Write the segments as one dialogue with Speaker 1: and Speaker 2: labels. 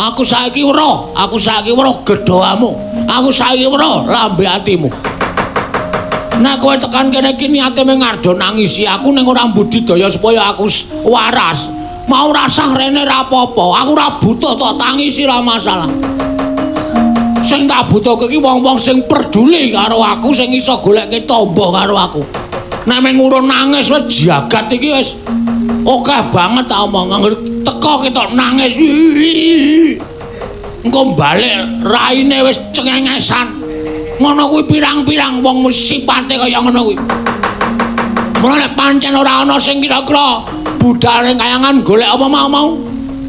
Speaker 1: aku saiki weruh gedhoamu. Aku saiki weruh lambe atimu. Nek kowe tekan kene iki niate mung ngardo nangisi aku ning ora budidaya supaya aku waras. Mau rasah rene ra apa-apa. Aku ora butuh tok tangisi ra masalah. Sing tak butuhke iki wong-wong sing peduli karo aku, sing iso goleke tamba karo aku. Nek mung urun nangis wis jagat iki wis akeh banget tak omong. Teko ketok nangis. Engko balik raine wis cengengesan. Ngono kuwi pirang-pirang wong sipate kaya ngono kuwi. Mulane pancen ora ana sing kira-kira budhale kayangan golek apa mau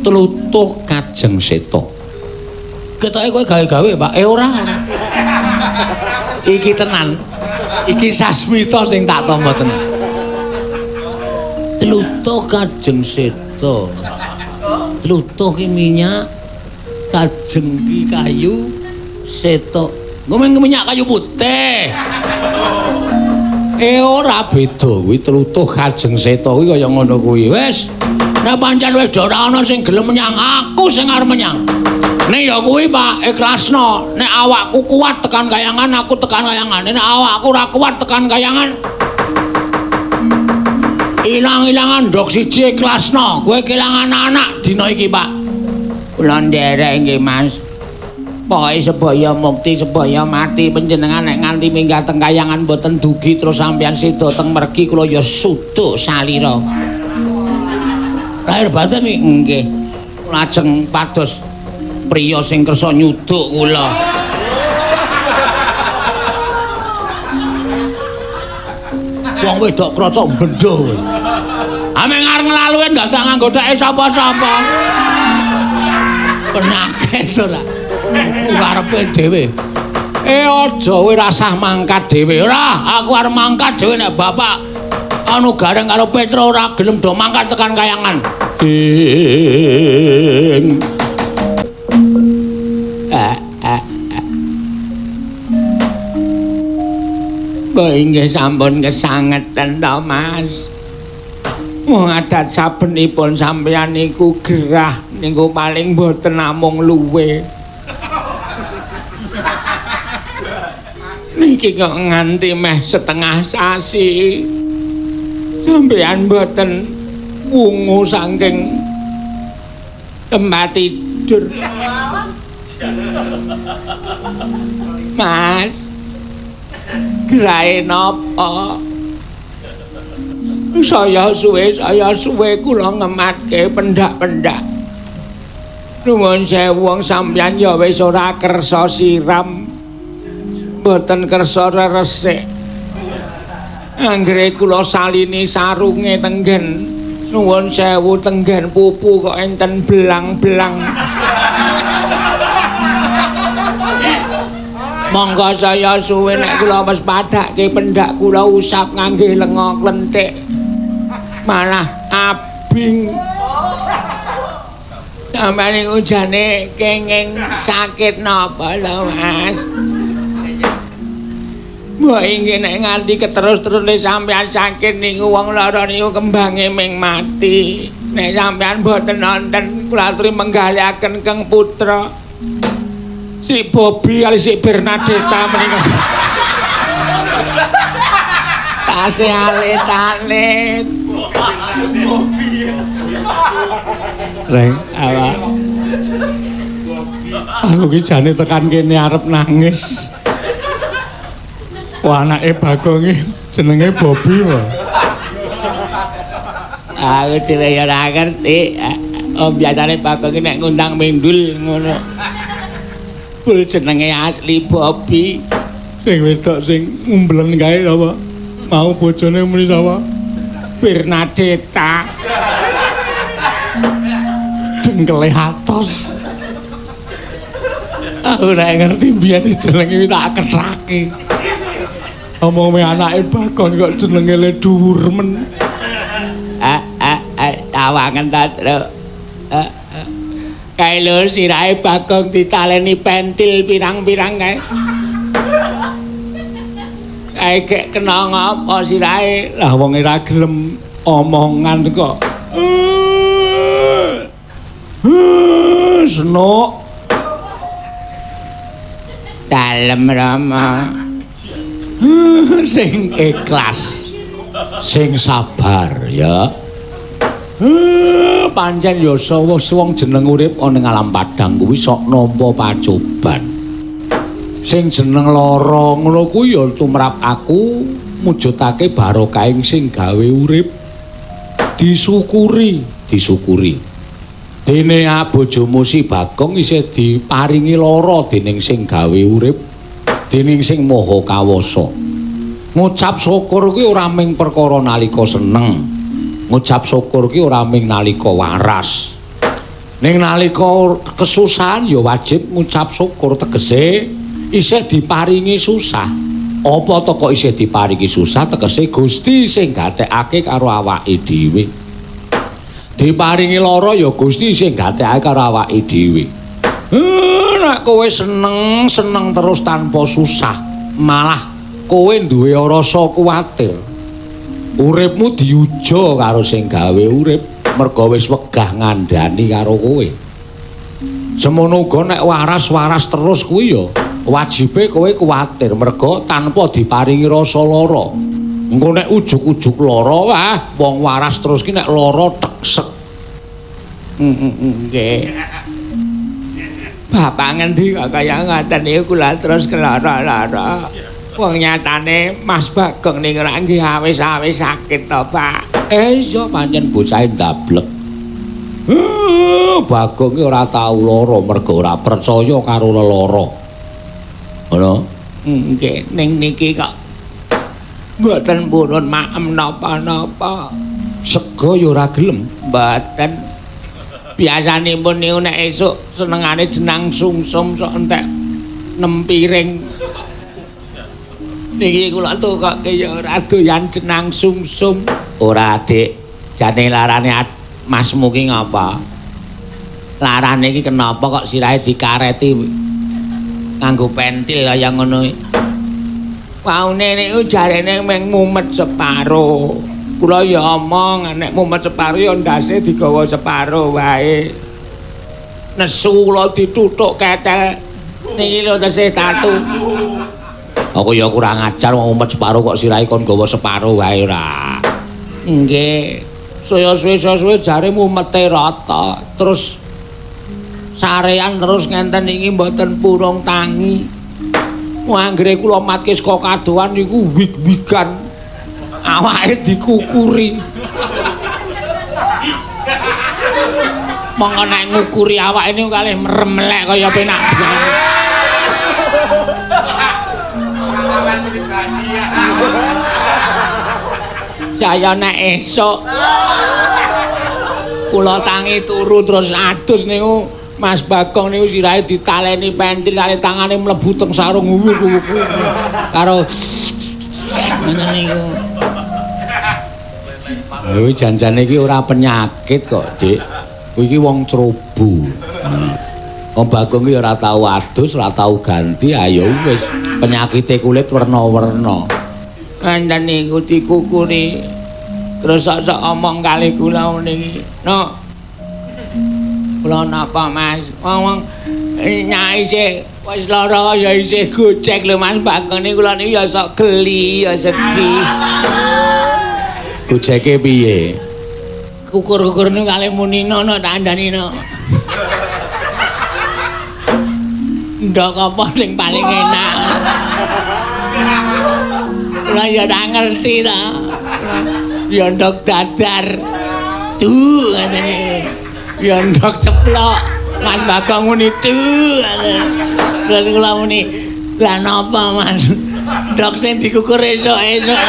Speaker 1: tlutuh Kajeng Seta. Ketoke kowe gawe-gawe, Pak. Ora. Iki tenan. Iki sasmita sing tak tampa tenan. Tlutuh Kajeng Seta. Tlutuh ki minyak, Kajeng ki kayu, Seta ngomong minyak kayu putih. Ora beda kuwi tlutuh Kajeng Seta kuwi kaya ngono kuwi. Wis, nek pancen wis ora ana sing gelem menyang, aku sing arep menyang. Nek ya kuwi Pak, ikhlasno. Nek awakku kuat tekan kayangan, aku tekan kayangan. Nek awakku ora kuat tekan kayangan, ilang-ilangan ndok siji ikhlasno. Kowe kelangan anak dina iki, Pak. Kula nderek nggih, Mas. Pokoke sebaya mukti sebaya mati panjenengan nek nganti minggah teng kayangan mboten dugi terus sampeyan sedo teng mergi kula ya suduk salira. Lahir batin iki nggih. Lajeng pados priya sing kersa nyuduk kula. Wong wedok kraca bendho kowe. Ameng arep nglaluwe ndak tak nganggo dheke sapa-sapa. Penyakit ora. Karepe dhewe. Aja kowe rasah mangkat dhewe. Ora, aku arep mangkat dhewe nek bapak anu gareng karo Petro ora gelem do mangkat tekan kayangan. Mbok inggih sampun kesangeten to, Mas. Wong adat sabenipun sampeyan niku gerah niku paling mboten namung luwe. Niki kok nganti meh setengah sasi sampeyan mboten wungu saking tempat tidur. Mas, grahe napa? Saya suwe kula ngematke pendak-pendak. Nuwun sewu wong sampeyan ya wis ora kersa siram. Mboten kersa resik. Anggere kula salini sarunge tenggen. Nuwun sewu tenggen pupu kok enten belang-belang. Monggo saya suwe nek kula wis padhake pendak kula usap ngangge lenga klenthik. Malah abing. Sampeyan niku jane kenging sakit napa lho, Mas? Mbok inggih nek nganti keterus-terus sampeyan sakit niku wong lara niku kembange ming mati. Nek sampeyan mboten nonton kula aturi menggaliaken Kang Putra. Si Bobby kali si Bernadetta menika. Tasih alit-alit. Reng, awak. Aku ki jane tekan kene arep nangis. Wah, anake Bagong iki jenenge Bobby wae. Aku dhewe ya ora ngerti. Oh, biasane Bagong iki nek ngundang mindul ngono. Kul jenenge asli Bobby. Sing wedok sing umblen kae apa? Mau bojone muni sapa? Bernadetta. Dengkele atos. Aku nek ngerti biyen jenenge tak kethake. Omongme anake Bagong kok jenenge le dhuwur men. Tawangen ta, Tru. Kae lho sirahe Bagong ditaleni pentil pirang-pirang kae. Kae gek kena ngapa sirahe? Lah wong ora gelem omongan kok. Senuk. Dalem Rama. Sing ikhlas. Sing sabar ya. Pancen ya wong jeneng urip ana ing alam padang kuwi sok nampa pacoban. Sing jeneng lara ngono kuwi ya tumrap aku mujudake barokahing sing gawe urip. Disyukuri. Dene bojomu si Bagong isih diparingi lara dening sing gawe urip, dening sing maha kawasa. Ngucap syukur kuwi ora mung perkara nalika seneng. Ngucap syukur kuwi ora mung nalika waras. Ning nalika kesusahan ya wajib ngucap syukur, tegese isih diparingi susah. Apa to kok isih diparingi susah, tegese Gusti sing gatekake karo awake dhewe. Diparingi lara ya Gusti sing gatekake karo awake dhewe. Nek kowe seneng terus tanpa susah, malah kowe duwe rasa kuwatir. Uripmu diuja karo sing gawe urip, merga wis wegah ngandhani karo kowe. Semono uga nek waras-waras terus kuwi ya wajibe kowe kuwatir merga tanpa diparingi rasa lara. Engko nek ujug-ujug lara wah wong waras terus ki nek lara teksek. Nggih. Bapak ngendi kok kaya ngoten niku kula terus kelara-lara. Wong nyatane Mas Bagong niku ra nggih awis-awis sakit to, Pak. Iya pancen bocah ndablek. Bagong ki ora tau lara merga ora percaya karo lelara. Ngono? Nggih, ning niki kok mboten purun maem napa-napa. Sega ya ora gelem, mboten. Biasanipun niku nek esuk senengane jenang sungsum sok entek 6 piring. Niki kula tukoke ya ora doyan jenang sungsum. Ora, Dik. Jane larane Masmu ki ngapa? Larane iki kenapa kok sirahe dikareti nganggo pentil kaya ngono. Waune niku jarene mung mumet separo. Kula ya omong nek mumet separo ya ndase digawa separo wae. Nesu kula dituthuk ketel. Niki lho tesih tatu. Aku ya kurang ajar wong mumet separo kok sirahe kon gawa separo wae ora. Nggih. Saya suwe-suwe jare mumete rata. Terus sarean terus ngenten iki mboten purung tangi. Anggere kula matke saka kadohan niku wig-wigan. Awake dikukuri. Monggo nek ngukuri awake niku kalih meremlek kaya penak banget. Saya nek esuk kula tangi turu terus adus niku Mas Bagong niku sirahe ditaleni pentil kali tangane mlebu teng sarung karo ngono niku. Lho janjane iki ora penyakit kok, Dik. Kowe iki wong cerobo. Wong Bagong iki ora tau adus, ora tau ganti, ayo wis penyakite kulit werna-werna. Kandan niku dikukuri. Terus sok-sok omong kali kula niki. No. Kula napa, Mas? Wong nyai isih wis lara ya isih gojek lho Mas Bagong niku kula niku ya sok geli ya sedih. Gojeke piye? Kukur-kukur niku kali munino no tak andani no. Ndok apa sing paling enak? Lah ya ora ngerti ta. Ya ndok dadar. Tuh katene. Ya ndok ceplok. Mas Bagong muni tuh. Terus kula muni, "Lah napa, Mas? Ndok sing dikukur esuk-esuk."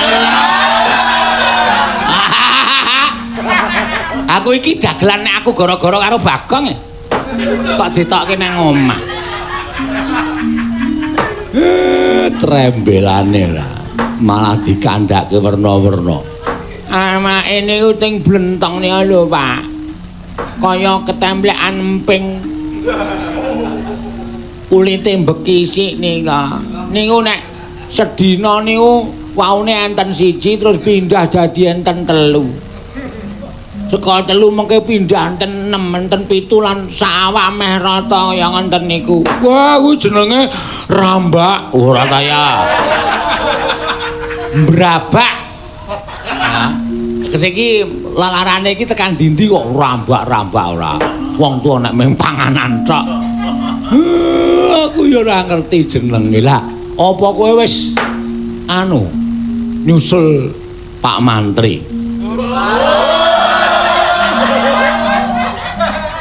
Speaker 1: Aku iki dagelan nek aku gara-gara karo Bagong e. Kok ditokke nang omah. Trembelane lah. Malah dikandhake werna-werna. Amake niku teng blentong niku lho, Pak. Kaya ketemplekan emping. Kulite mbekisik nika. Niku nek sedina niku waune enten siji terus pindah dadi enten telu. Seka 3 mengke pindah enten 6 enten 7 lan sawah meh rata kaya ngenten niku. Wah, kuwi jenenge rambak ora ta ya. Brabak. Nah, kesiki lalarane iki tekan dindi kok rambak-rambak ora. Wong tuwa nek mung panganan tok. Aku ya ora ngerti jenenge lah. Apa kowe wis nyusul Pak Mantri?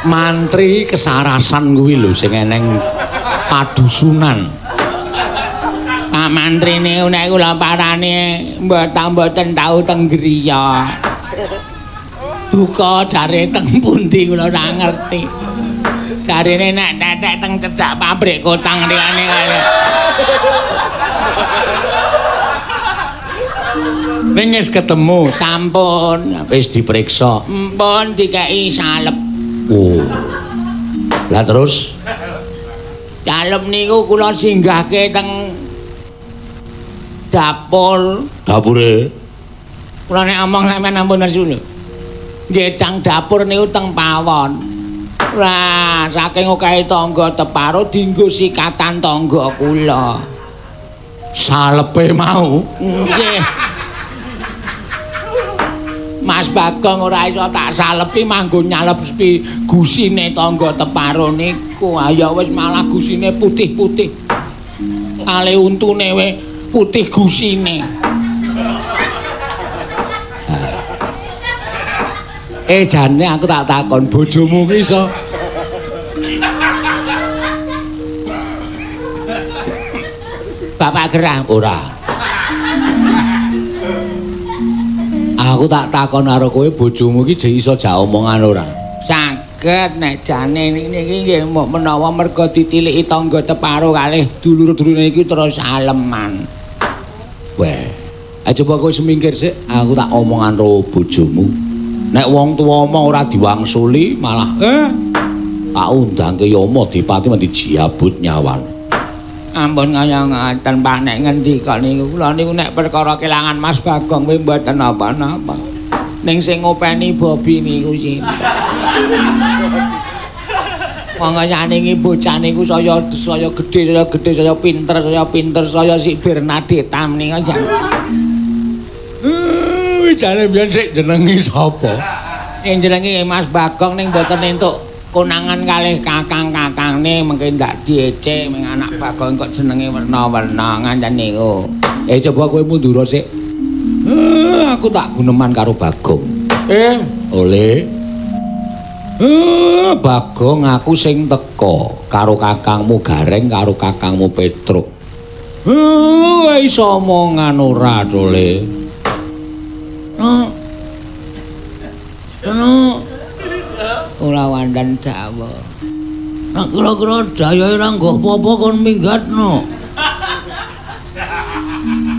Speaker 1: Mantri kesarasan kuwi lho sing eneng padusunan. Pak Mantri niku nek kula parane mboten tau teng griya. Duka jare teng pundi kula ora ngerti. Jarine nek tetek teng cedhak pabrik kotang liyane kaya. Ning wis ketemu, sampun wis diperiksa. Mpun dikeki salep. Oh. Lah terus salep niku kula singgahke teng dapure. Kula nek omong sampeyan ampun nesu lho. Nggih teng dapur niku teng pawon. Lah saking okehe tangga teparo dienggo sikatan tangga kula. Salepe mau. Nggih. Mas Bagong ora iso tak salepi manggo nyalepi gusine tangga teparo niku. Ya wis malah gusine putih-putih. Ale untune we putih gusine. Jane aku tak takon bojomu ki iso Bapak Gerah ora. Aku tak takon karo kowe bojomu ki jek iso jak omongan ora? Saged nek jane niki nggih menawa merga ditiliki tangga teparo kalih dulur-dulure iki terus aleman. Weh, coba kowe semingkir sik, aku tak omongan karo bojomu. Nek wong tuwa omong ora diwangsuli malah tak undangke Yama Dipati mesti jiabut nyawan. Ampun kaya ngaten Pak nek ngendika niku kula niku nek perkara kelangan Mas Bagong kuwi mboten napa-napa. Ning sing ngopeni Bobi niku sinten. Monggo nyanyi bocah niku saya gedhe, saya pinter, saya si Bernadetta menika jan. Jane biyen sik jenenge sapa? Jenenge Mas Bagong ning mboten entuk konangan kalih kakang-kakangne mengke ndak diece ming anak Bagong kok jenenge werna-werna ngancen niku. Coba kowe mundur sik. Aku tak guneman karo Bagong. Oleh. Bagong aku sing teka karo kakangmu Gareng karo kakangmu Petruk. Iso omongan ora Oleh. Ora wandan Jawa. Nek kira-kira dayae ora nggo apa-apa kon minggatno.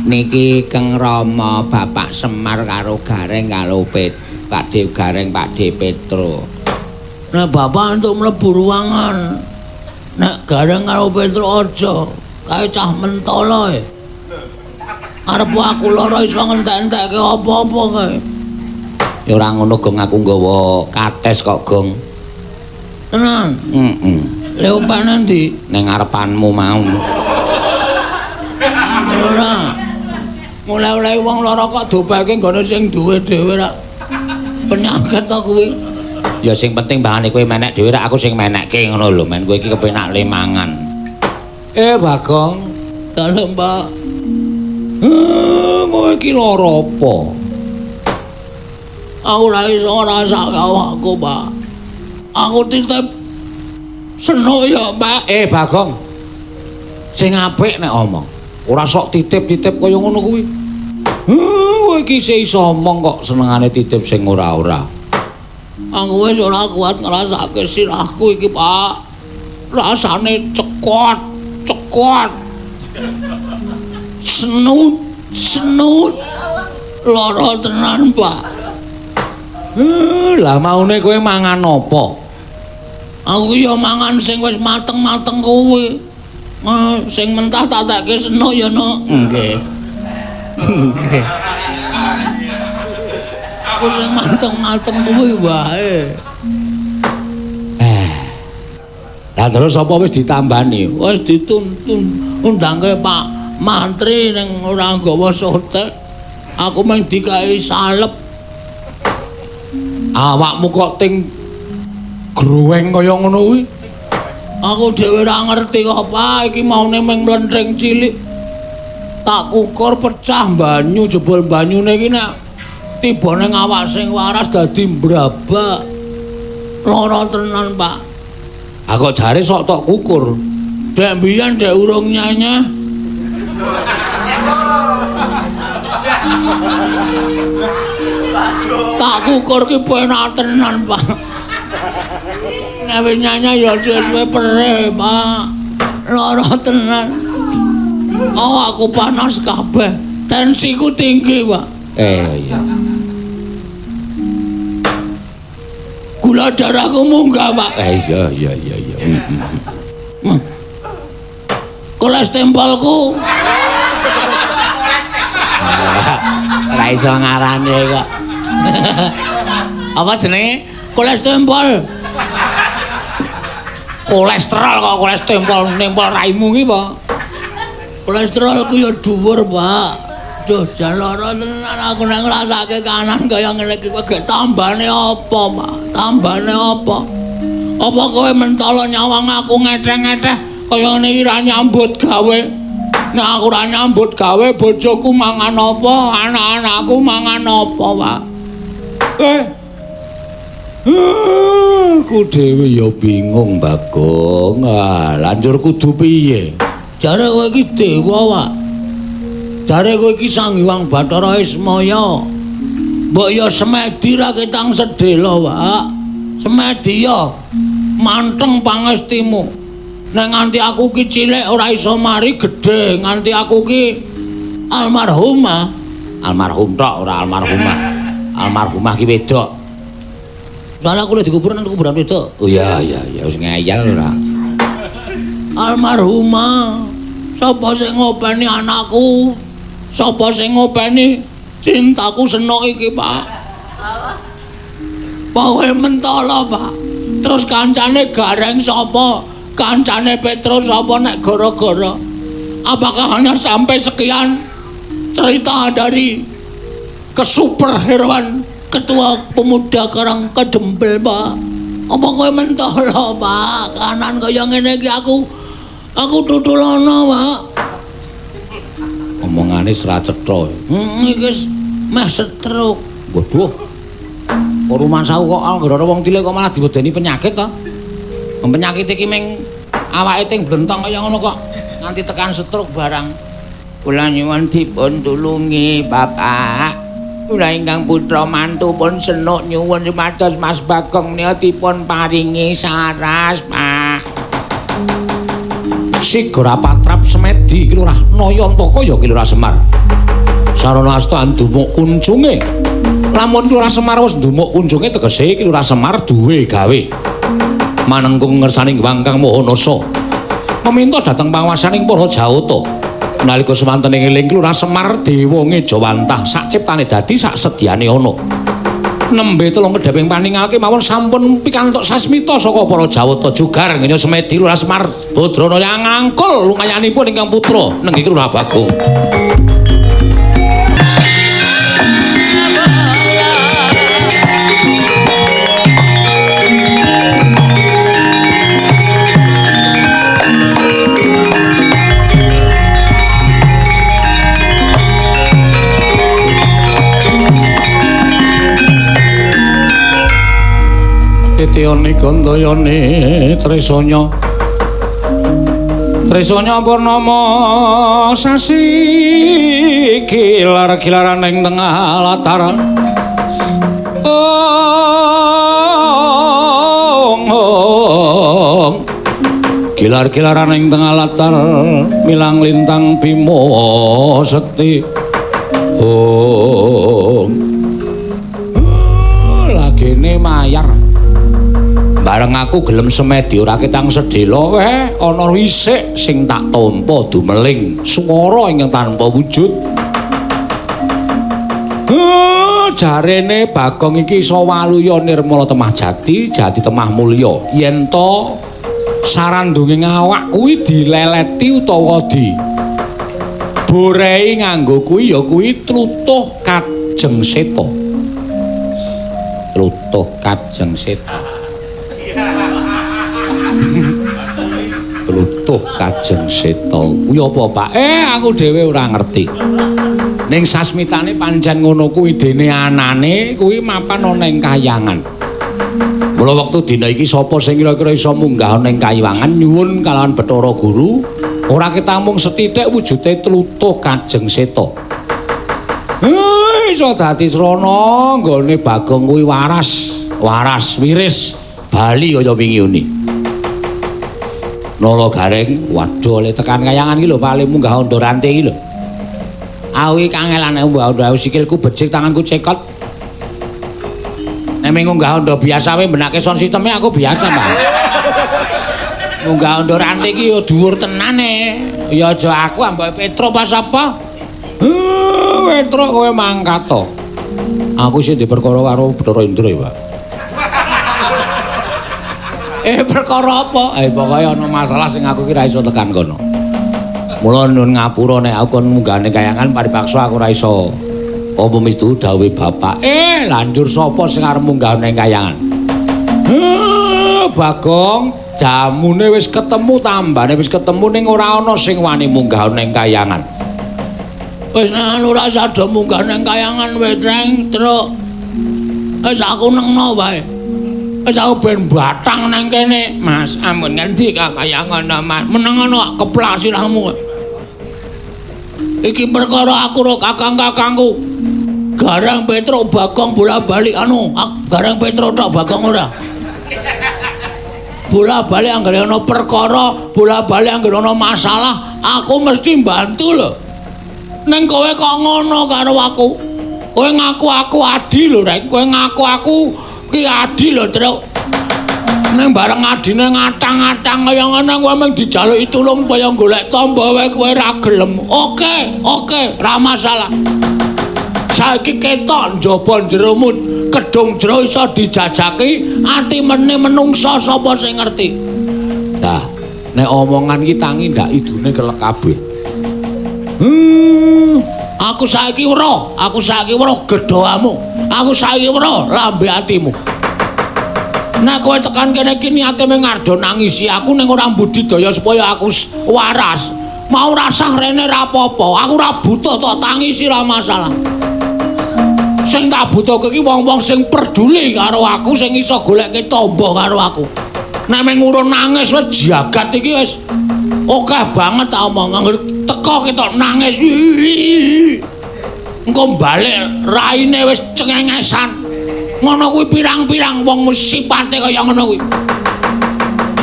Speaker 1: Niki Keng Rama Bapak Semar karo Gareng karo Pakde Gareng Pakde Petro. Nek bapak entuk mlebu ruangan. Nek Gareng karo Petro aja kae cah mentolo e. Arep aku lara iso ngentek-entekke apa-apa kae. Ya ora ngono Gong aku nggawa kates kok Gong. Tenan? Lha opane ndi? Ning ngarepanmu mau. Ora. Mulai-mulai wong lara kok dobake nggone sing duwe dhewe ra. Penyakit to kuwi. Ya sing penting bahane kowe menek dhewe ra aku sing menekke ngono lho, men kowe iki kepenak lemangan. Bagong, dalem Mbak. Kowe iki lara apa? Aku ora iso ngrasake awakku, Pak. Aku titip seno ya, Pak. Bagong. Sing apik nek omong. Ora sok titip-titip kaya ngono kuwi. Kowe iki iso omong kok senengane titip sing ora-ora. Aku wis ora kuat ngrasake sirahku iki, Pak. Rasane cekot. Senut. Lara tenan, Pak. Lah maune kowe mangan apa? Aku ya mangan sing wis mateng-mateng kuwi. Sing mentah tak tekke seno ya, No. Nggih. aku sing mateng-mateng kuwi wae. Lah terus apa wis ditambani? Wis dituntun undangke Pak Mantri ning ora nggawa sotek. Aku mung dikai salep. Awakmu kok ting gruweng kaya ngono kuwi? Aku dhewe ora ngerti kok, Pak. Iki maune mung mlentring cilik. Tak kukur pecah banyu, jebul banyune iki nek tiba ning awak sing waras dadi mbrabak. Lara tenan, Pak. Aku jare sok tok kukur. Dek mbiyen dek urung nyanyah. Tak kukur ki penak tenan, Pak. Nek wis nyanyah ya suwe-suwe perih, Pak. Lara tenan. Oh, aku panas kabeh. Tensiku tinggi, Pak. Iya. Gula darahku munggah, Pak. Iya. Kolesterolku. Ora iso ngarane kok. Apa jenenge? Kolesterol. Kolesterol kok kolesterol nempel raimu ki, Pak. Kolesterolku ya dhuwur, Pak. Duh, jan lara tenan aku nek ngrasake kanan kaya ngene iki kok tambane apa, Pak? Tambane apa? Apa kowe mentolo nyawang aku ngeteh-ngeteh kaya ngene iki ra nyambut gawe? Nek aku ra nyambut gawe, bojoku mangan apa? Anak-anakku mangan apa, Pak? Aku dhewe ya bingung, Bagong. Lanjur kudu piye? Jare kowe iki dewa, Pak. Jare kowe iki Sang Hyang Bathara Ismaya. Mbok ya semedi ra ketang sedhela, Pak. Semedi ya manteng pangestimu. Nek nganti aku ki cilik ora iso mari gedhe, nganti aku ki almarhumah. Almarhum tok ora almarhumah. Almarhumah ki wedok. Soale aku lek dikubur nang kuburan wedok. Oh iya wis ngeyel ora. Almarhumah. Sapa sing ngopeni anakku? Sapa sing ngopeni cintaku senok iki, Pak? Kowe mentala, Pak. Terus kancane Gareng sapa? Kancane Petrus sapa nek gara-gara? Apakah hanya sampai sekian cerita dari kesuperheroan Ketua Pemuda Karang Kedempel, Pak? Apa kowe mentala, Pak? Kanan kaya ngene iki aku tutulono, Pak. Omongane ora cetha. Iki meh stroke. Waduh. Rumah sawu kok anggere wong cilik kok malah diwedeni penyakit to. Penyakit iki ming awake ting blentong kaya ngono kok nganti tekan stroke barang. Kula nyuwun dipun tulungi, Bapak. Kula ingkang putra mantu pun senuk nyuwun rimados Mas Bagong menika dipun paringi saras, Pak. Sigora Patrap Semedi Kilurah Nayantaka ya Kilurah Semar. Sarana asta ndumuk kunjunge. Lamun Kilurah Semar wis ndumuk kunjunge tegese Kilurah Semar duwe gawe. Manengkung ngersaning Wangkang Mahanasa. Meminta dhateng panguwasaning para Jawata. Nalika semanten eling Kilurah Semar dewa ngejawantah sak ciptane dadi sak sedyane ana. Nembe telung kedheping paningake mawon sampun pikantuk sasmita saka para Jawata Jugar ngenya Semedi Kilurah Semar Badrana yang ngangkul lumayanipun ingkang putra nenggih Kilurah Bagong. Tityane Gandayane Tresanya purnama sasi kilar-kilaran ing tengah latar kilar-kilaran ing tengah latar milang lintang Bima Sekti lagene mayar bareng aku gelem Semedi ora ketang sedhela ana wisik sing tak tampa dumeling swara ingkang tanpa wujud. jarene Bagong iki iso waluya nirmala temah jati, jati temah mulya. Yen to sarandunging awak kuwi dileleti utawa borehi nganggo kuwi ya kuwi tlutuh kajeng seta. Tlutuh kajeng seta. Tlutuh kajeng seta. Kuwi apa, Pak? Aku dhewe ora ngerti. Ning sasmitane pancen ngono kuwi dene anane kuwi mapan ana ing kahyangan. Mula wektu dina iki sapa sing kira-kira iso munggah ana ing kahyangan nyuwun kalawan Bathara Guru, ora ketamung sethithik wujude tlutuh kajeng seta. Iso dadi srana nggone Bagong kuwi waras wiris bali kaya wingi uni. Nala Gareng, waduh oleh tekan kayangan iki lho Pak, munggah Anda Ranti iki lho. Aku iki kangelane mbah sikilku becik, tanganku cekot. Nek munggah Anda biasa wae benake sound sisteme aku biasa, Pak. Munggah Anda Ranti iki ya dhuwur tenane. Ya aja aku ambek Petro pas apa? Petro kowe mangkat to. Aku sing diperkara karo Bathara Indra ya, Pak. Perkara apa? Pokoke ana masalah sing aku ki ra iso tekan kono. Mula nuwun ngapura nek aku kon munggahane kayangan paripaksa aku ora iso. Apa mistu dawuhe bapak? Lanjur sapa sing arep munggahane kayangan? Bagong, jamune wis ketemu, tambane wis ketemu ning ora ana sing wani munggahane kayangan. Wis nang ora sada munggahane kayangan wetreng, Truk. Wis aku nengno wae. Wis aku ben batang nang kene, Mas. Ampun ngendi kayangan, Mas? Meneng ana keplak sirahmu. Iki perkara aku karo kakang-kakangku. Garang Petro Bagong bola-balik Garang Petro tok Bagong ora. Bola-balik anggere ana perkara, bola-balik anggere ana masalah, aku mesti mbantu lho. Ning kowe kok ngono karo aku. Kowe ngaku aku adi lho, Rek. Kowe ngaku aku ki adi lho, Truk. Ning bareng adine ngatang-atang kaya ngono kowe mung dijaluki tulung kaya golek tamba wae kowe ra gelem. Oke, ra masalah. Saiki ketok njaba jeromut, kedung jero iso dijajaki, ati meneh menungsa sapa sing ngerti. Nah, nek omongan iki tangi ndak idune kelek kabeh. Aku saiki weruh gedhoamu. Aku saiki weruh lambe atimu. Nek kowe tekan kene iki niate mung ngardo nangisi aku ning ora budidaya supaya aku waras. Mau rasah rene ra apa-apa. Aku ora butuh tok tangisi ra masalah. Sing tak butuhke iki wong-wong sing peduli karo aku, sing iso goleke tamba karo aku. Nek mung urun nangis wis jagat iki wis akeh banget tak omong. Teko ketok nangis. Engko balik raine wis cengengesan. Ngono kuwi pirang-pirang wong sipate kaya ngono kuwi.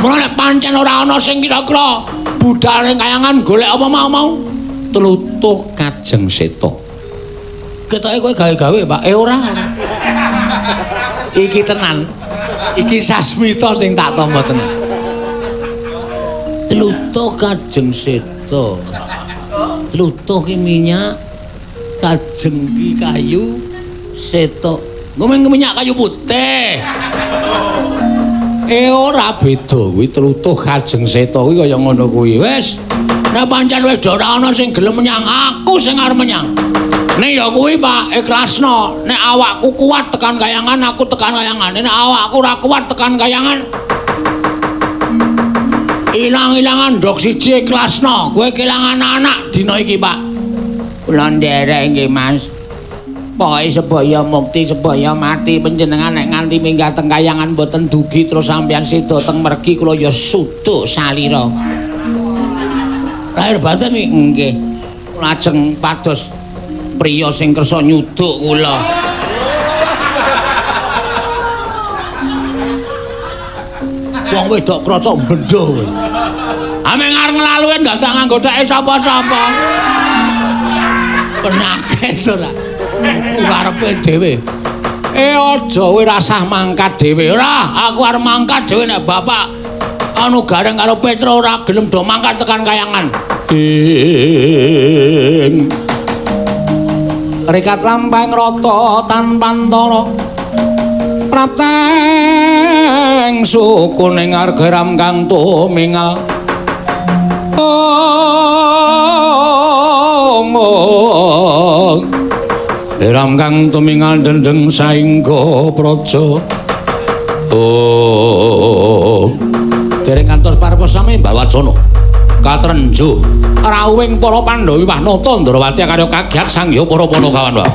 Speaker 1: Mula nek pancen ora ana sing kira-kira budal ning kayangan golek apa mau tlutuh kajeng seta. Ketoke kowe gawe-gawe, Pak. Ora. Iki tenan. Iki sasmita sing tak tampa tenan. Tlutuh kajeng seta. Tlutuh ki minyak, kajeng ki kayu, seta ngomong minyak kayu putih. Ora beda kuwi tlutuh kajeng seta kuwi kaya ngono kuwi. Wis, nek pancen wis ora ana sing gelem menyang, aku sing arep menyang. Nek ya kuwi Pak, ikhlasno. Nek awakku kuat tekan kayangan, aku tekan kayangan. Nek awakku ora kuat tekan kayangan, ilang-ilangan ndok siji ikhlasno. Kowe kelangan anak dina iki, Pak. Kula nderek nggih, Mas. Pokoke sebaya mukti sebaya mati panjenengan nek nganti minggah teng kayangan mboten dugi terus sampeyan sedo teng mergi kula ya suduk salira. Lahir batin nggih. Lajeng pados priya sing kersa nyuduk kula. Wong wedok kraca bendho kowe. Ameng arep nglaluwe ndak tak nganggo theke sapa-sapa. Penyakit ora. Karepe dhewe. Aja kowe rasah mangkat dhewe. Ora, aku arep mangkat dhewe nek bapak anu Gareng karo Petro ora gelem do mangkat tekan kayangan. Rikat lampahing rata tanpa antara prateng sukuning argeram kang tumingal Ram kang tumingal dendeng saingga praja dereng kantos parepos sami Mbawacana katrenjo rawuhing para Pandhawa miwah Nata Ndrawati karya kagiat sangya para Panakawan wae.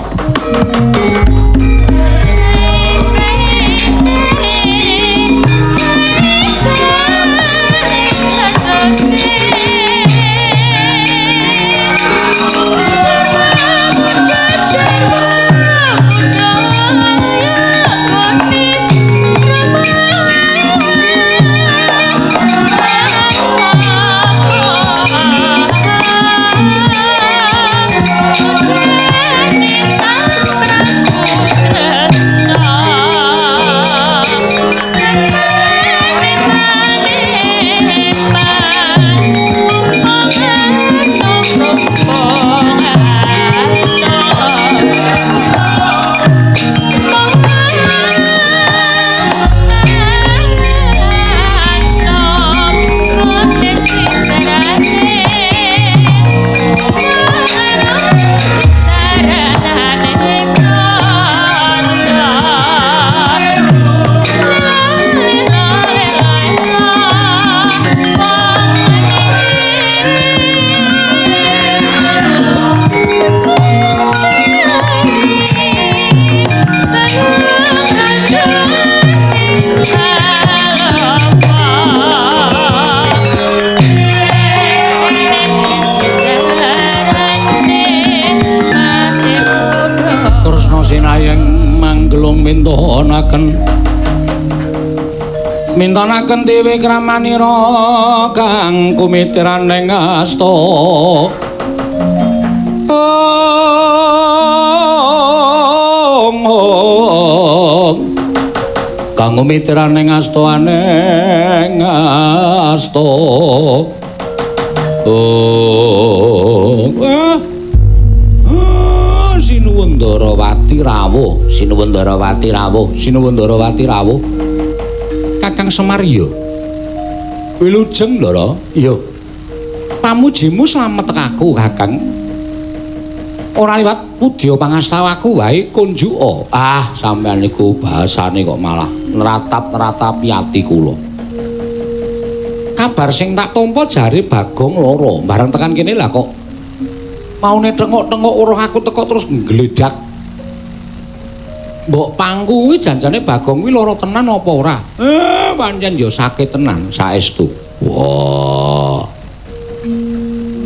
Speaker 1: Mintanaken dewe kramanira kang kumitraning asta kang kumitraning astaning asta Sinuwundarawati rawuh Sinuwundarawati rawuh Sinuwundarawati rawuh Kakang Semar ya. Wilujeng Ndara. Iya. Pamujimu slamet aku, Kakang. Ora liwat pudya pangastawaku wae kunjuka. Sampeyan niku bahasane kok malah neratap-neratapi ati kula. Kabar sing tak tampa jare Bagong lara, bareng tekan kene lah kok maune tengok-tengok uruh aku teko terus nggledak. Mbok pangku kuwi janjane Bagong kuwi lara tenan apa ora? Pancen ya sakit tenan saestu. Wah.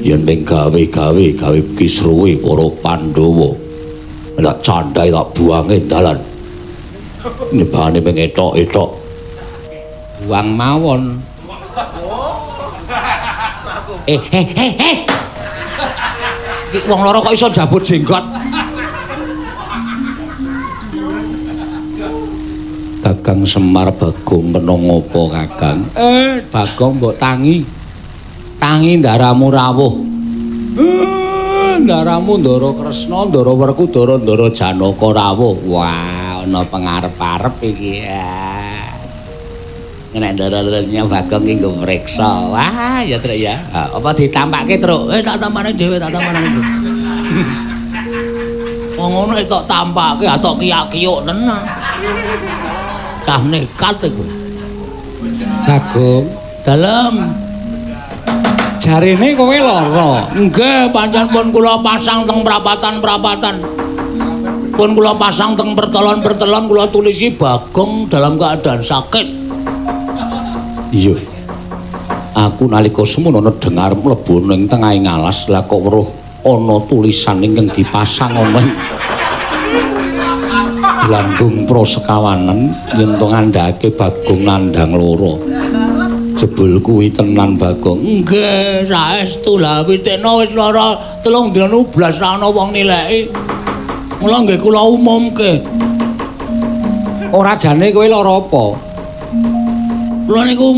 Speaker 1: Yen ning gawe-gawe kisruwe para Pandhawa. Lah candhae tak buange dalan. Nibane mengetok-etok. Buang mawon. Iki wong lara kok iso jabut jenggot. Kakang Semar Bagong kena ngopo Kakang? Bagong mbok tangi. Tangi ndaramu rawuh. Ndaramu Ndara Kresna, Ndara Werkudara, Ndara Janaka rawuh. Wah, ana pengarep-arep iki. Nek Ndara-ndaranya Bagong iki nggo mriksa. Wah, ya Truk ya. Apa ditampake Truk? Tak tampane dhewe, tak tampane dhewe. Wong ngono tok tampake, atok kiyak-kiyuk tenan. Cah nekat iku. Bagong, dalem. Jarene kowe lara. Nggih, pancen pun kula pasang teng prapatan-prapatan. Pun kula pasang teng pertelon-pertelon kula tulisi Bagong dalam keadaan sakit. Iya. Aku nalika semono dengar mlebu ning tengahing alas lah kok weruh ana tulisan ingkang dipasang ana Gelanggung Prosekawanen yen to ngandhake Bagong nandhang lara. Jebul kuwi tenan Bagong. Nggih, saestu lah witekno wis lara 3 dina blas ra ana wong nileki. Mula nggih kula umumke. Ora jane kowe lara apa? Kula niku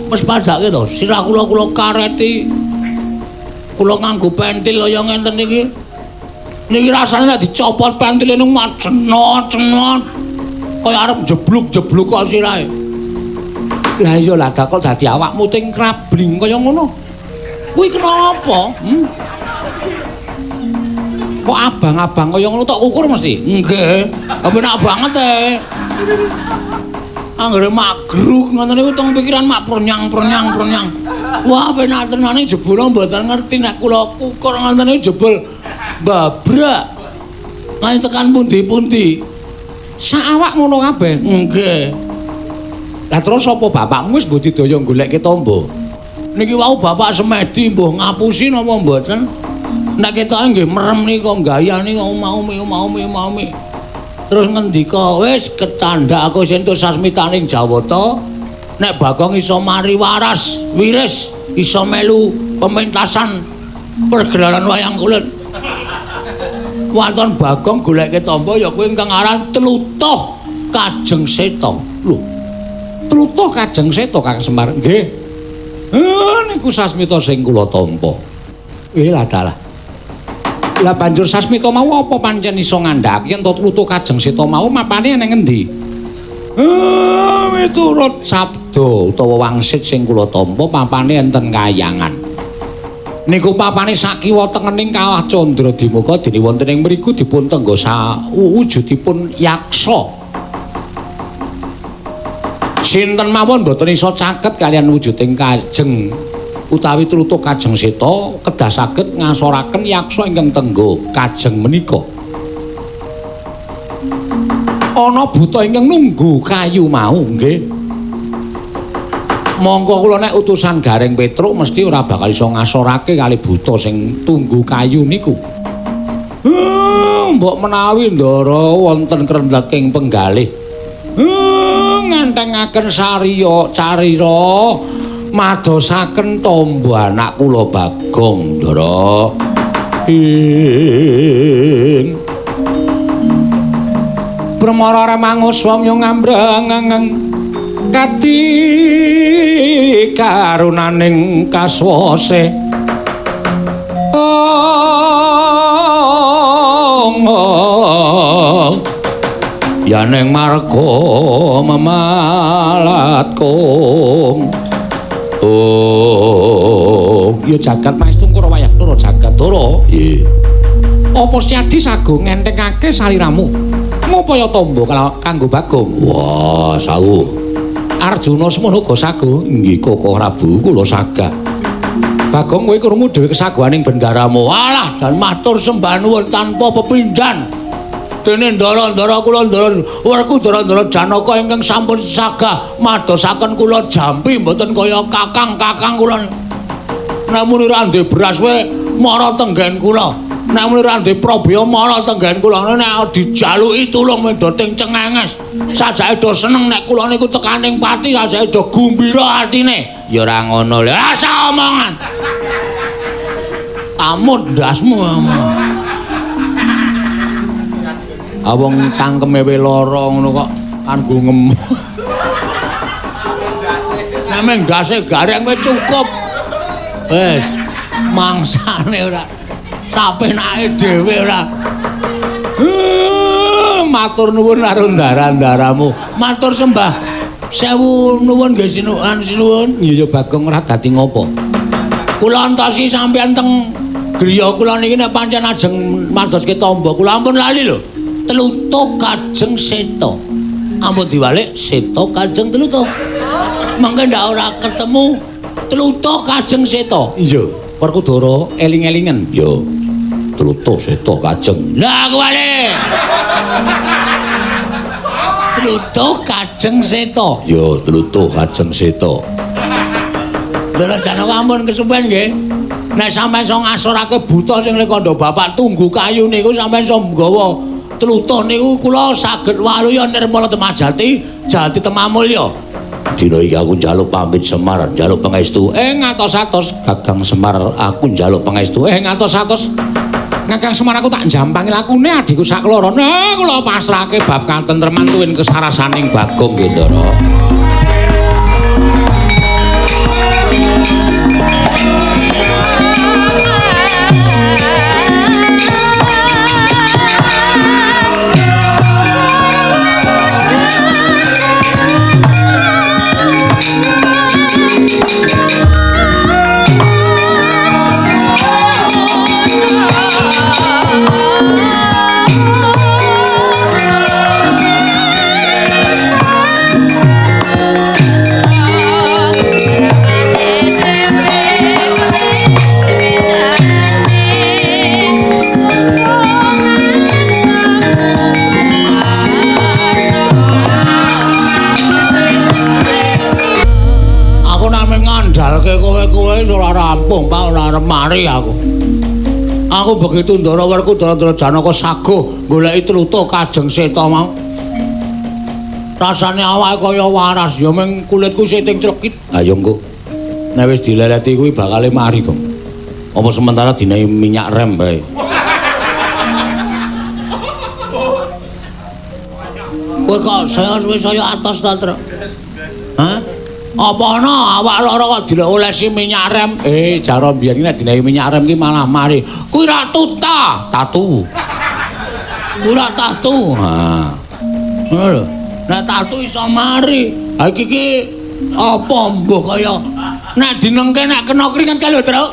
Speaker 1: wis padake to, sirah kula kareti. Kula nganggo pentil kaya ngenten iki. Niki rasane nek dicopot pentile nang macenot-cenot. Kaya arep jebluk-jebluk kok sirahe. Lah iya lah kok dadi awakmu ting krabling kaya ngono. Kuwi kenapa? Kok abang-abang kaya ngono tok ukur mesti? Nggih. Kepenak banget Anggere magruk ngoten niku teng pikiran mak pronyang. Wah, penak tenane jebul mboten ngerti nek kula ukur ngoten niku jebul babrak. Nganti tekan pundi-pundi. Sak awak ngono kabeh. Nggih. Lah terus apa bapakmu wis budidaya goleke tombo? Niki wau bapak semedi mbuh ngapusi napa mboten? Nek ketoke nggih merem nika gaya nika umaumi. Terus ngendika, wis kecandak aku sentuh sasmitaning Jawata. Nek Bagong iso mari waras, wiris, iso melu pementasan pergelaran wayang kulit. Waton Bagong goleke tamba ya kuwi ingkang aran Tlutuh Kajeng Seta. Lho. Tlutuh Kajeng Seta Kang Semar. Nggih. Niku sasmita sing kula tampa. Lah dalah. Lah banjur sasmita mau apa pancen iso ngandhaki ento Tlutuh Kajeng Seta mau mapane ning endi? Miturut sabda utawa wangsit sing kula tampa papane enten Kahyangan. Niku papane sakiwa tengening Kawah Candradimaka dene wonten ing mriku dipun tenggo wujudipun yaksa. Sinten mawon boten iso caket kalian wujuding Kajeng utawi Tlutuh Kajeng Seta kedah saged ngasoraken yaksa ingkang tenggo kajeng menika. Ana buta ingkang nunggu kayu mau nggih. Monggo kula nek utusan Gareng Petruk mesti ora bakal iso ngasorake kali buta sing tunggu kayu niku. Mbok menawi ndara wonten krendheking penggalih. Ngantengaken sariya carira madosaken tamba anak kula Bagong Ndara. Pramara remangus wamya ngambrang kati karunaning kaswase. Yaneng marga mamalatkum. Ya jagat maestung kura wayah turu jagat turu. Nggih. Apa Siadi sago ngentengake saliramu? Ngupaya tamba kanggo Bagong? Wah, sawuh. Arjuna semono uga sago. Nggih, Koko Prabu kula sagah. Bagong kowe krungu dhewe kesagoaning bendaramu. Walah, dan matur sembah nuwun tanpa pepindhan. Dene ndara-ndara kula werku ndara-ndara Janaka ingkang sampun sagah madosaken kula jampi mboten kaya kakang-kakang kula. Namun ora ndek beras wae mara tenggen kula. Namun ora ndek probya mara tenggen kula. Nek dijaluki tulung medho ting cengenges. Sajake do seneng nek kula niku tekaning pati sajake do gumbira atine. Ya ora ngono lho. Asa omongan. Amut ndasmu. Awong cangkeme we lara ngono kok kanggo ngem. Nek meng ndase gareng wis cukup. Wis mangsane ora sapenake dhewe ora. Matur nuwun karo ndara-ndaramu. Matur sembah sewu nuwun nggih sinuwun. Ya Bagong ora dadi ngopo. Kula entosi sampeyan teng griya kula niki nek pancen ajeng madoske tamba kula ampun lali lho. Tlutuh Kajeng Seta. Ampun diwalik Seta Kajeng Tlutuh. Mangke ndak ora ketemu Tlutuh Kajeng Seta. Iya. Werkudara eling-elingen. Ya. Tlutuh Seta Kajeng. Lah kuwi. Tlutuh Kajeng Seta. Ya, Tlutuh Kajeng Seta. Ndara Janaka ampun kesupen nggih. Nek sampeyan iso ngasorake buta sing lekandha bapak tunggu kayu niku sampeyan iso nggawa Tlutuh niku kula saged waluya nirmala temajati jati temamulya. Dina iki aku njaluk pamit Semar, njaluk pangestu. Ngatos-atos Kakang Semar, aku njaluk pangestu. Ngatos-atos Kakang Semar, aku tak jampangi lakune adhiku sakloro. Nah, kula pasrahke bab katentreman tuwin kesarasaning Bagong Gendara. ora rampung, Pak, ora arep mari aku. Aku begitu ndara Werkudara Janaka saguh goleki tlutuh Kajeng Seta mau. Rasane awake kaya waras ya ming kulitku siting crekit. Ha ya engko. Nek wis dileleti kuwi bakale mari kok. Apa sementara dinahi minyak rem bae. Kowe kok saya atos ta, Tru? Hah? Apa ana awak lara kok dilolesi minyak rem? Jara biyen nek dinahi minyak rem ki malah mari. Kuwi ra tatu. Kuwi ra tatu. Ha. Ngono lho. Nek tatu iso mari. Ha iki apa mbuh kaya nek dinengke nek kena keringat ka lho, Tru?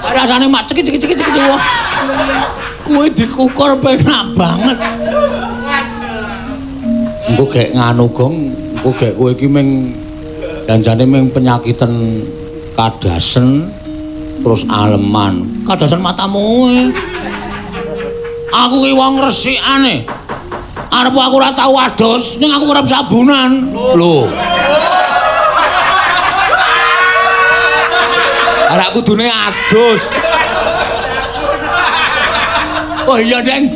Speaker 1: Rasane mak cekik. Kuwi dikukur penak banget. Engko gek nganu gong, engko gek kowe iki ming janjane ming penyakiten kadasen terus aleman. Kadasen matamu. Aku ki wong resikane. Arep aku ora tau adus, ning aku urip sabunan. Lho. Arek kudune adus. Oh iya, Deng.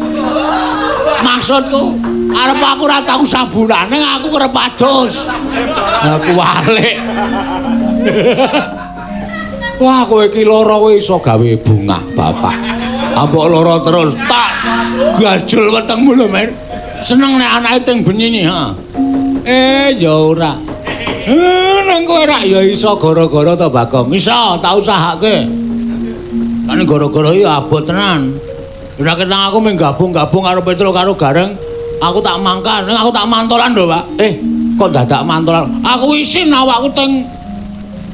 Speaker 1: Maksudku arep aku ora tau sabunan, ning aku kerep adus. Lah kuwalik. Wah, kowe iki lara kowe iso gawe bungah, Bapak. Ambok lara terus tak gajul wetengmu lho, Men. Seneng nek anake teng benyini, ha. Ya ora. Nang kowe rak ya iso gara-gara to, Bagong. Iso tak usahake. Kan gara-gara ya abot tenan. Ora ketang aku mung gabung-gabung karo Petro karo Gareng. Aku tak mangkan, aku tak mantolan lho, Pak. Kok dadak mantolan? Aku isin awakku teng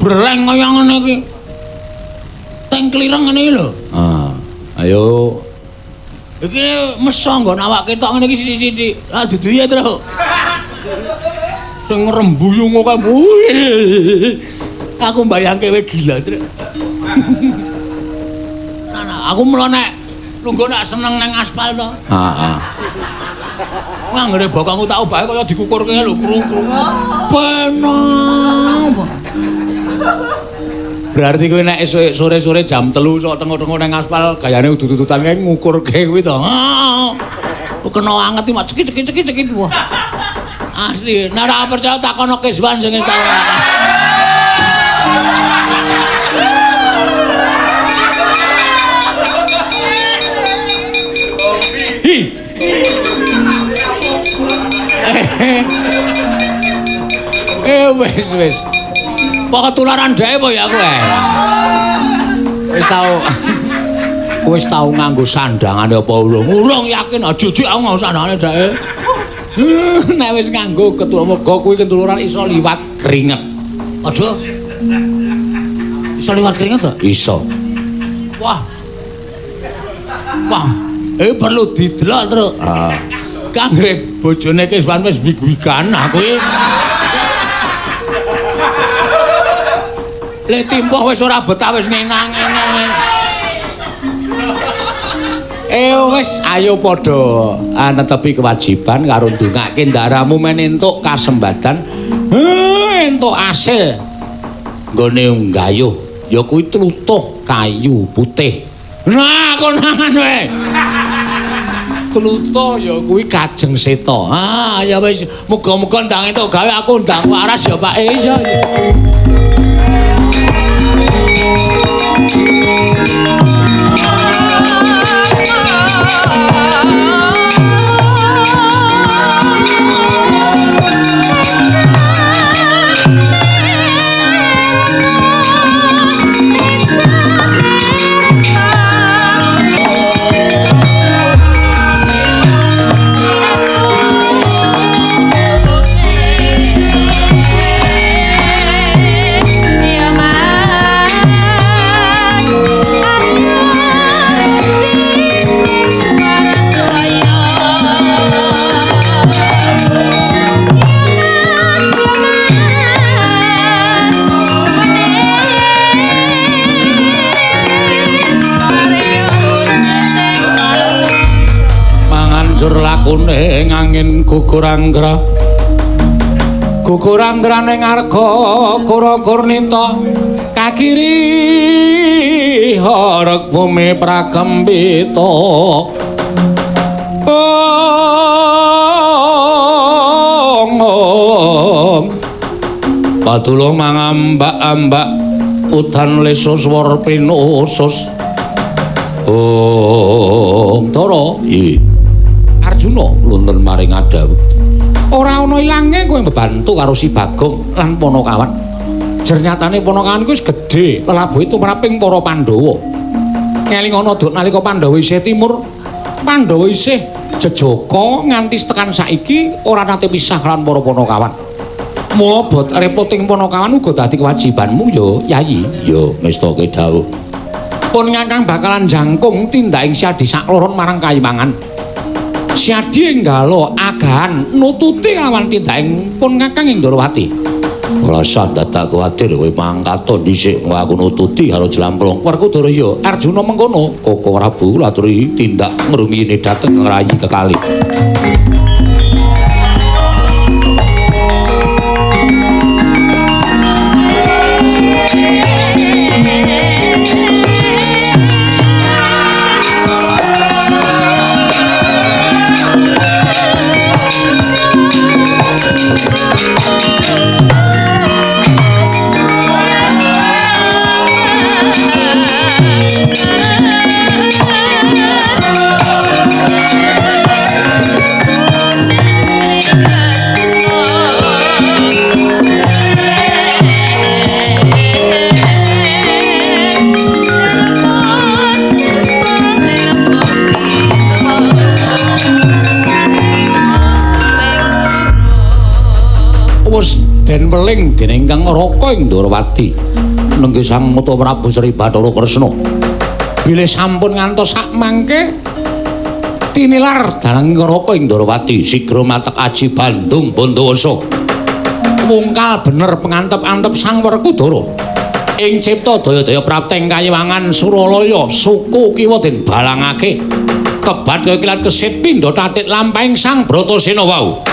Speaker 1: breleng kaya ngene iki. Teng klireng ngene iki lho. Ayo. Iki meso nggon awak ketok ngene iki sithik-sithik. Dudu ya, Tru. Sing ngrembuyung kok. Aku mbayangke kowe gila, Tru. Nah, aku mula nek lungguh nek seneng nang aspal to. Heeh. Nganggere bokongku tak obahe kaya dikukurke lho, krung-krung. Penak. Berarti kowe nek esuk sore-sore jam 3 sok tengok-tengok nang aspal gayane udut-udutan kae ngukurke kuwi to. Kena anget iki mak cekik-cekik wah. Asli, nek ora percaya takono Keswan sing tau. Wis. Kok ketularan dhek apa ya kowe? Wis tau nganggo sandangane apa urung? Urung yakin jujur aku nganggo sandangane dhek. Nek wis nganggo muga kuwi ketularan iso liwat keringet. Aja. Iso liwat keringet to? Iso. Wah. Perlu didelok, Tru. Kanggre bojone Keswan wis wig-wigan aku iki. Le timpoh wis ora betah wis ngenang-enang. Wis ayo padha netepi kewajiban karo ndongake ndaramu men entuk kasembadan. Entuk asil nggone nggayuh ya kuwi tlutuh kayu putih. Nah, konangan wae. Tlutuh ya kuwi Kajeng Seta. Ya wis muga-muga ndang entuk gawe aku ndang waras ya, Pak. Iya. lakune ngangin gugur anggra guguran graning arga kura kurnita kakiri harek bumi prakembita padulung mangambak-ambak udan lesus war pinusus Tara Arjuna lunten maring Adawu ora ana ilange kowe mbebantu karo si Bagong lan Panakawan jernyatane Panakawan kuwi wis gedhe lelabuhe tumraping para Pandhawa ngelingana duk nalika Pandhawa isih timur Pandhawa isih jejaka nganti tekan saiki ora nate pisah lan para Panakawan mula bot repoting Panakawan uga dadi kewajibanmu ya Yayi ya mestake dawuh pun ngangkang bakalan jangkung tindaking Siadi sakloron marang Kayiwangan Siadi enggalo agahan nututi lawan tindaking pun ngangkang ing Ndorowati alasan dadak kuwatir kowe mangkaton dhisik aku nututi karo Jlamplong Werkudara ya Arjuna mengkono Koko Prabu laturi tindak ngrumiyine dhateng ngrayi kekalih den weling dening Kang Raka ing Ndorowati nenggih Sang Mata Prabu Sri Bathara Kresna bilih sampun ngantos sak mangke tinilar dalang Raka ing Ndorowati sigra matek aji Bandung Bandawasa mungkal bener pengantep-antep Sang Werkudara ing cipta daya-daya prapteng Kayiwangan Suralaya suku kiwa den balangake kebat kaya kilat kesit pindha tatik lampahing Sang Bratasena wau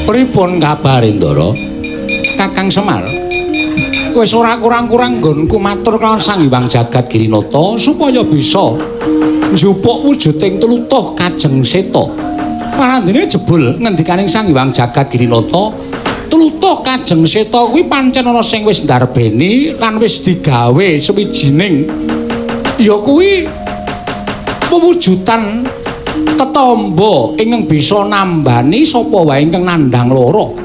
Speaker 1: Pripun kabare Ndara? Kakang Semar. Wis ora kurang-kurang nggonku matur kelawan Sang Hyang Jagat Girinata supaya bisa njupuk wujuding tlutuh Kajeng Seta. Parandene jebul ngendikaning Sang Hyang Jagat Girinata, tlutuh Kajeng Seta kuwi pancen ana sing wis ndarbeni lan wis digawe sewijining ya kuwi pewujudan tetamba ingkang bisa nambani sapa wae ingkang nandhang lara.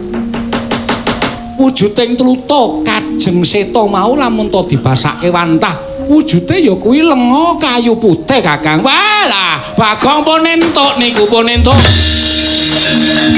Speaker 1: Wujuding tlutuh Kajeng Seta mau lamun to dibasake wantah
Speaker 2: wujude ya kuwi lenga kayu putih Kakang. Walah, Bagong pun entuk niku pun entuk.
Speaker 3: La